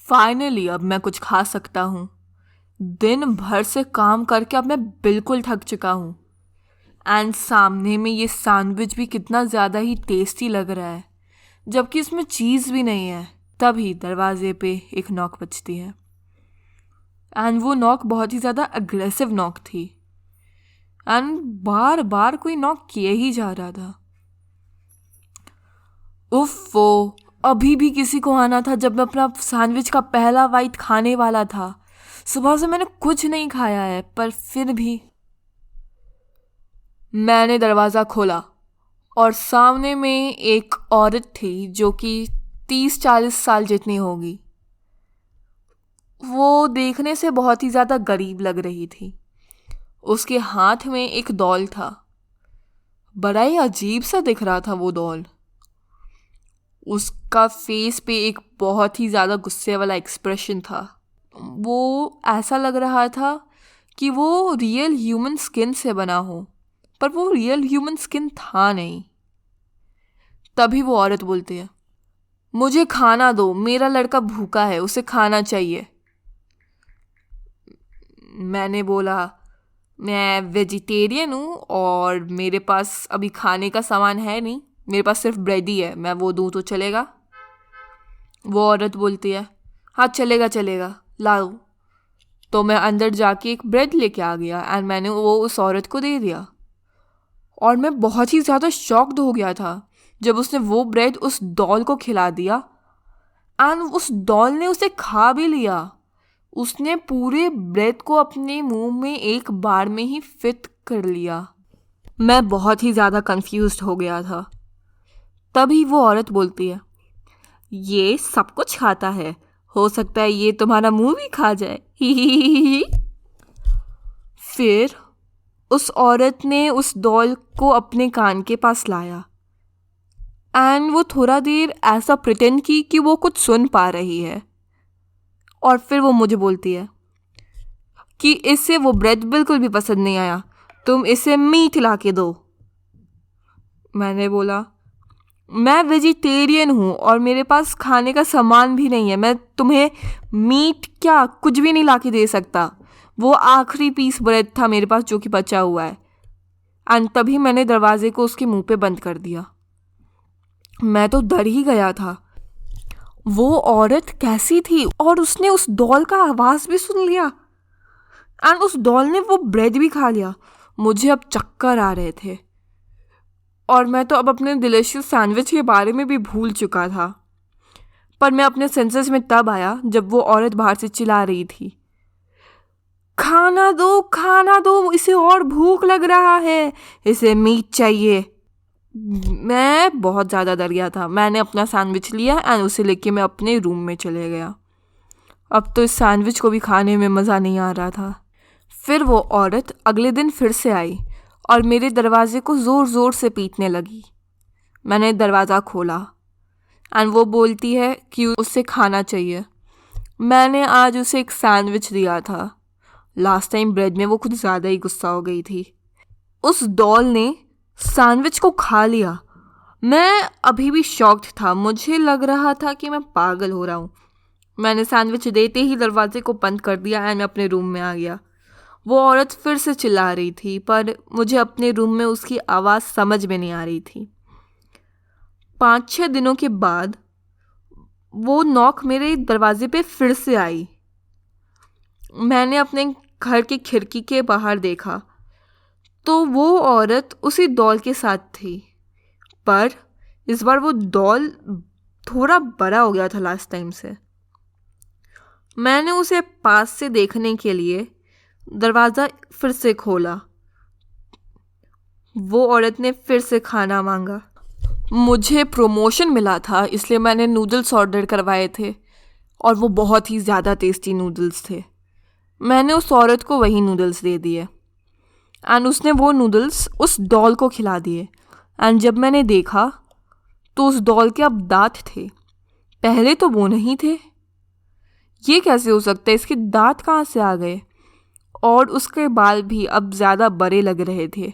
Finally अब मैं कुछ खा सकता हूँ। दिन भर से काम करके अब मैं बिल्कुल थक चुका हूँ। एंड सामने में ये सैंडविच भी कितना ज़्यादा ही टेस्टी लग रहा है, जबकि इसमें चीज़ भी नहीं है। तभी दरवाजे पे एक नॉक बजती है एंड वो नॉक बहुत ही ज़्यादा अग्रेसिव नॉक थी एंड बार बार कोई नॉक किए ही जा रहा था। उफ, वो अभी भी किसी को आना था जब मैं अपना सैंडविच का पहला बाइट खाने वाला था। सुबह से मैंने कुछ नहीं खाया है, पर फिर भी मैंने दरवाज़ा खोला और सामने में एक औरत थी जो कि 30-40 साल जितनी होगी। वो देखने से बहुत ही ज़्यादा गरीब लग रही थी। उसके हाथ में एक डॉल था। बड़ा ही अजीब सा दिख रहा था वो डॉल। उसका फेस पे एक बहुत ही ज़्यादा गुस्से वाला एक्सप्रेशन था। वो ऐसा लग रहा था कि वो रियल ह्यूमन स्किन से बना हो, पर वो रियल ह्यूमन स्किन था नहीं। तभी वो औरत बोलती है, मुझे खाना दो, मेरा लड़का भूखा है, उसे खाना चाहिए। मैंने बोला, मैं वेजिटेरियन हूँ और मेरे पास अभी खाने का सामान है नहीं, मेरे पास सिर्फ ब्रेड ही है, मैं वो दूँ तो चलेगा? वो औरत बोलती है, हाँ चलेगा चलेगा, लाओ। तो मैं अंदर जाके एक ब्रेड लेके आ गया एंड मैंने वो उस औरत को दे दिया। और मैं बहुत ही ज़्यादा शॉक्ड हो गया था जब उसने वो ब्रेड उस डॉल को खिला दिया एंड उस डॉल ने उसे खा भी लिया। उसने पूरे ब्रेड को अपने मुंह में एक बार में ही फिट कर लिया। मैं बहुत ही ज़्यादा कंफ्यूज्ड हो गया था। तभी वो औरत बोलती है, ये सब कुछ खाता है, हो सकता है ये तुम्हारा मुंह भी खा जाए। ही। फिर उस औरत ने उस डॉल को अपने कान के पास लाया एंड वो थोड़ा देर ऐसा प्रिटेंड की कि वो कुछ सुन पा रही है। और फिर वो मुझे बोलती है कि इसे वो ब्रेड बिल्कुल भी पसंद नहीं आया, तुम इसे मीट ला के दो। मैंने बोला, मैं वेजिटेरियन हूँ और मेरे पास खाने का सामान भी नहीं है, मैं तुम्हें मीट क्या कुछ भी नहीं ला के दे सकता। वो आखिरी पीस ब्रेड था मेरे पास जो कि बचा हुआ है। एंड तभी मैंने दरवाजे को उसके मुंह पे बंद कर दिया। मैं तो डर ही गया था। वो औरत कैसी थी, और उसने उस डॉल का आवाज़ भी सुन लिया एंड उस डॉल ने वो ब्रेड भी खा लिया। मुझे अब चक्कर आ रहे थे और मैं तो अब अपने डिलीशियस सैंडविच के बारे में भी भूल चुका था। पर मैं अपने सेंसेस में तब आया जब वो औरत बाहर से चिल्ला रही थी, खाना दो, इसे और भूख लग रहा है, इसे मीट चाहिए। मैं बहुत ज़्यादा डर गया था। मैंने अपना सैंडविच लिया एंड उसे लेके मैं अपने रूम में चले गया। अब तो इस सैंडविच को भी खाने में मज़ा नहीं आ रहा था। फिर वो औरत अगले दिन फिर से आई और मेरे दरवाजे को ज़ोर ज़ोर से पीटने लगी। मैंने दरवाज़ा खोला एंड वो बोलती है कि उसे खाना चाहिए। मैंने आज उसे एक सैंडविच दिया था। लास्ट टाइम ब्रेड में वो कुछ ज़्यादा ही गुस्सा हो गई थी। उस डॉल ने सैंडविच को खा लिया। मैं अभी भी शॉक्ड था। मुझे लग रहा था कि मैं पागल हो रहा हूँ। मैंने सैंडविच देते ही दरवाजे को बंद कर दिया एंड मैं अपने रूम में आ गया। वो औरत फिर से चिल्ला रही थी, पर मुझे अपने रूम में उसकी आवाज़ समझ में नहीं आ रही थी। 5-6 दिनों के बाद वो नॉक मेरे दरवाजे पे फिर से आई। मैंने अपने घर की खिड़की के बाहर देखा तो वो औरत उसी डॉल के साथ थी, पर इस बार वो डॉल थोड़ा बड़ा हो गया था लास्ट टाइम से। मैंने उसे पास से देखने के लिए दरवाज़ा फिर से खोला। वो औरत ने फिर से खाना मांगा। मुझे प्रमोशन मिला था इसलिए मैंने नूडल्स ऑर्डर करवाए थे और वो बहुत ही ज़्यादा टेस्टी नूडल्स थे। मैंने उस औरत को वही नूडल्स दे दिए एंड उसने वो नूडल्स उस डॉल को खिला दिए। एंड जब मैंने देखा तो उस डॉल के अब दांत थे, पहले तो वो नहीं थे। ये कैसे हो सकता है? इसके दांत कहाँ से आ गए? और उसके बाल भी अब ज़्यादा बड़े लग रहे थे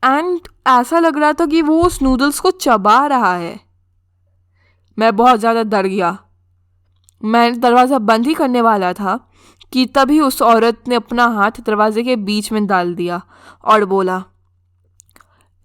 एंड ऐसा लग रहा था कि वो उस नूडल्स को चबा रहा है। मैं बहुत ज़्यादा डर गया मैंने दरवाज़ा बंद ही करने वाला था कि तभी उस औरत ने अपना हाथ दरवाजे के बीच में डाल दिया और बोला,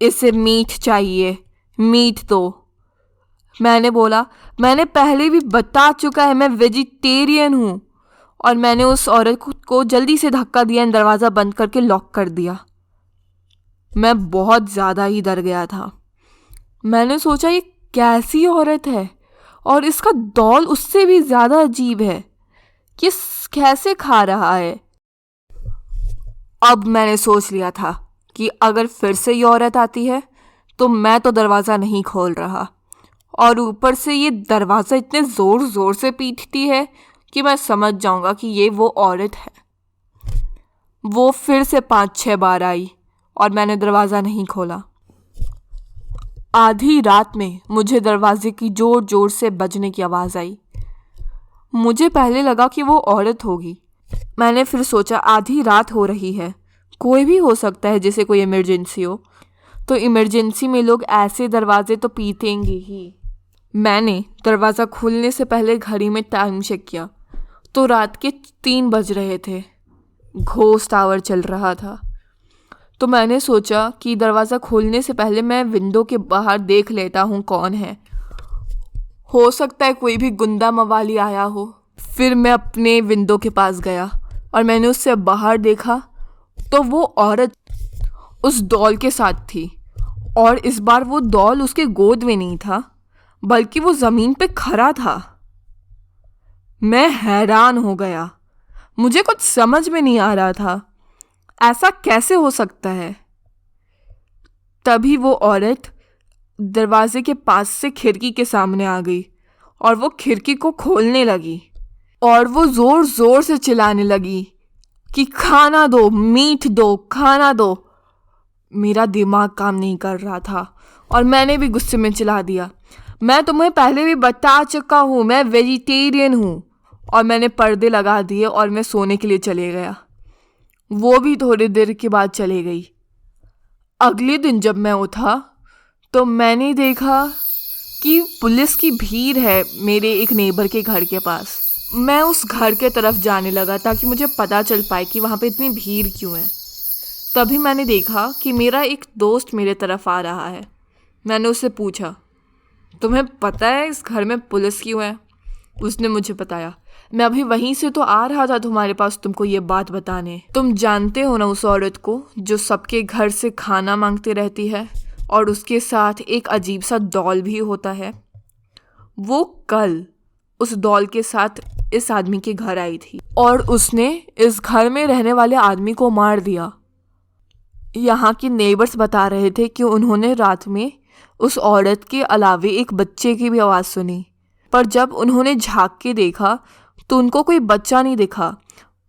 इसे मीट चाहिए, मीट दो। मैंने बोला, मैंने पहले भी बता चुका है मैं वेजिटेरियन हूँ। और मैंने उस औरत को जल्दी से धक्का दिया, दरवाज़ा बंद करके लॉक कर दिया। मैं बहुत ज़्यादा ही डर गया था। मैंने सोचा ये कैसी औरत है और इसका दौल उससे भी ज़्यादा अजीब है, ये कैसे खा रहा है। अब मैंने सोच लिया था कि अगर फिर से ये औरत आती है तो मैं तो दरवाज़ा नहीं खोल रहा, और ऊपर से ये दरवाज़ा इतने ज़ोर ज़ोर से पीटती है कि मैं समझ जाऊंगा कि ये वो औरत है। वो फिर से 5-6 बार आई और मैंने दरवाज़ा नहीं खोला। आधी रात में मुझे दरवाजे की ज़ोर ज़ोर से बजने की आवाज़ आई। मुझे पहले लगा कि वो औरत होगी। मैंने फिर सोचा आधी रात हो रही है, कोई भी हो सकता है जैसे कोई इमरजेंसी हो, तो इमरजेंसी में लोग ऐसे दरवाजे तो पीटेंगे ही। मैंने दरवाज़ा खुलने से पहले घड़ी में टाइम चेक किया तो रात के 3 बज रहे थे। घोस्ट आवर चल रहा था। तो मैंने सोचा कि दरवाज़ा खोलने से पहले मैं विंडो के बाहर देख लेता हूँ कौन है, हो सकता है कोई भी गुंडा मवाली आया हो। फिर मैं अपने विंडो के पास गया और मैंने उससे बाहर देखा तो वो औरत उस डॉल के साथ थी, और इस बार वो डॉल उसके गोद में नहीं था बल्कि वो ज़मीन पे खड़ा था। मैं हैरान हो गया, मुझे कुछ समझ में नहीं आ रहा था ऐसा कैसे हो सकता है। तभी वो औरत दरवाजे के पास से खिड़की के सामने आ गई और वो खिड़की को खोलने लगी और वो ज़ोर ज़ोर से चिल्लाने लगी कि खाना दो, मीट दो, खाना दो। मेरा दिमाग काम नहीं कर रहा था और मैंने भी गुस्से में चिल्ला दिया, मैं तुम्हें पहले भी बता चुका हूँ मैं वेजिटेरियन हूँ। और मैंने पर्दे लगा दिए और मैं सोने के लिए चले गया। वो भी थोड़ी देर के बाद चले गई। अगले दिन जब मैं उठा तो मैंने देखा कि पुलिस की भीड़ है मेरे एक नेबर के घर के पास। मैं उस घर के तरफ जाने लगा ताकि मुझे पता चल पाए कि वहाँ पे इतनी भीड़ क्यों है। तभी मैंने देखा कि मेरा एक दोस्त मेरे तरफ आ रहा है। मैंने उससे पूछा, तुम्हें पता है इस घर में पुलिस क्यों है? उसने मुझे बताया, मैं अभी वहीं से तो आ रहा था तुम्हारे पास तुमको ये बात बताने। तुम जानते हो ना उस औरत को जो सबके घर से खाना मांगते रहती है और उसके साथ एक अजीब सा डॉल भी होता है। वो कल उस डॉल के साथ इस आदमी के घर आई थी और उसने इस घर में रहने वाले आदमी को मार दिया। यहाँ के नेबर्स बता रहे थे कि उन्होंने रात में उस औरत के अलावे एक बच्चे की भी आवाज़ सुनी, पर जब उन्होंने झांक के देखा तो उनको कोई बच्चा नहीं दिखा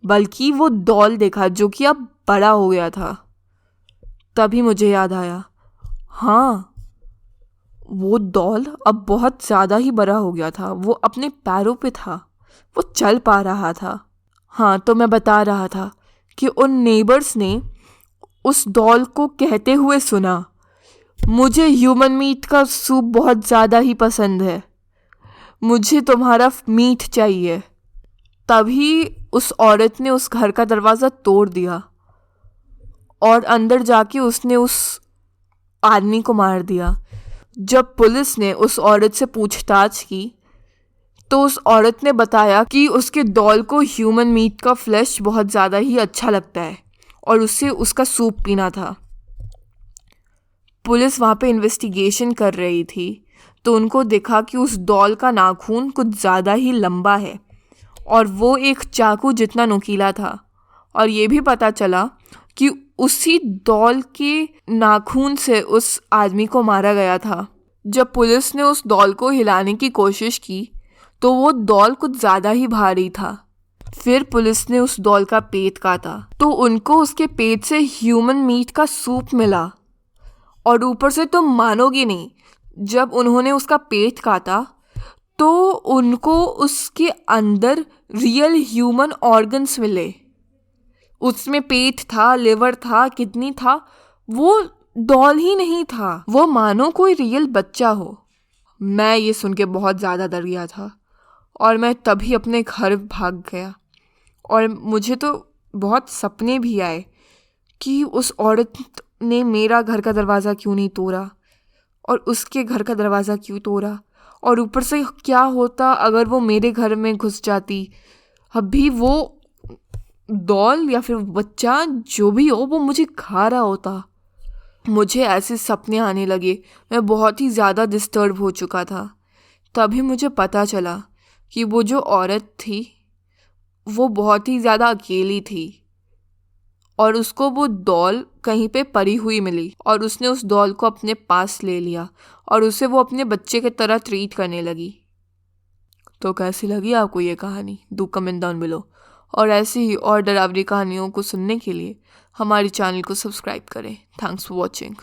बल्कि वो डॉल देखा जो कि अब बड़ा हो गया था। तभी मुझे याद आया, हाँ वो डॉल अब बहुत ज़्यादा ही बड़ा हो गया था, वो अपने पैरों पे था, वो चल पा रहा था। हाँ, तो मैं बता रहा था कि उन नेबर्स ने उस डॉल को कहते हुए सुना, मुझे ह्यूमन मीट का सूप बहुत ज़्यादा ही पसंद है, मुझे तुम्हारा मीट चाहिए। तभी उस औरत ने उस घर का दरवाज़ा तोड़ दिया और अंदर जाके उसने उस आदमी को मार दिया। जब पुलिस ने उस औरत से पूछताछ की तो उस औरत ने बताया कि उसके डॉल को ह्यूमन मीट का फ्लैश बहुत ज़्यादा ही अच्छा लगता है और उससे उसका सूप पीना था। पुलिस वहाँ पे इन्वेस्टिगेशन कर रही थी तो उनको देखा कि उस डॉल का नाखून कुछ ज़्यादा ही लंबा है और वो एक चाकू जितना नुकीला था, और ये भी पता चला कि उसी डॉल के नाखून से उस आदमी को मारा गया था। जब पुलिस ने उस डॉल को हिलाने की कोशिश की तो वो डॉल कुछ ज़्यादा ही भारी था। फिर पुलिस ने उस डॉल का पेट काटा तो उनको उसके पेट से ह्यूमन मीट का सूप मिला, और ऊपर से तुम मानोगे नहीं, जब उन्होंने उसका पेट काटा तो उनको उसके अंदर रियल ह्यूमन ऑर्गन्स मिले। उसमें पेट था, लिवर था, किडनी था, वो डॉल ही नहीं था, वो मानो कोई रियल बच्चा हो। मैं ये सुन के बहुत ज़्यादा डर गया था और मैं तभी अपने घर भाग गया। और मुझे तो बहुत सपने भी आए कि उस औरत ने मेरा घर का दरवाज़ा क्यों नहीं तोड़ा और उसके घर का दरवाज़ा क्यों तोड़ा, और ऊपर से क्या होता अगर वो मेरे घर में घुस जाती। अभी वो डॉल या फिर बच्चा जो भी हो वो मुझे खा रहा होता। मुझे ऐसे सपने आने लगे, मैं बहुत ही ज़्यादा डिस्टर्ब हो चुका था। तभी मुझे पता चला कि वो जो औरत थी वो बहुत ही ज़्यादा अकेली थी और उसको वो डॉल कहीं पे पड़ी हुई मिली और उसने उस डॉल को अपने पास ले लिया और उसे वो अपने बच्चे की तरह ट्रीट करने लगी। तो कैसी लगी आपको ये कहानी? Do comment down below. और ऐसी ही और डरावनी कहानियों को सुनने के लिए हमारे चैनल को सब्सक्राइब करें। Thanks for watching.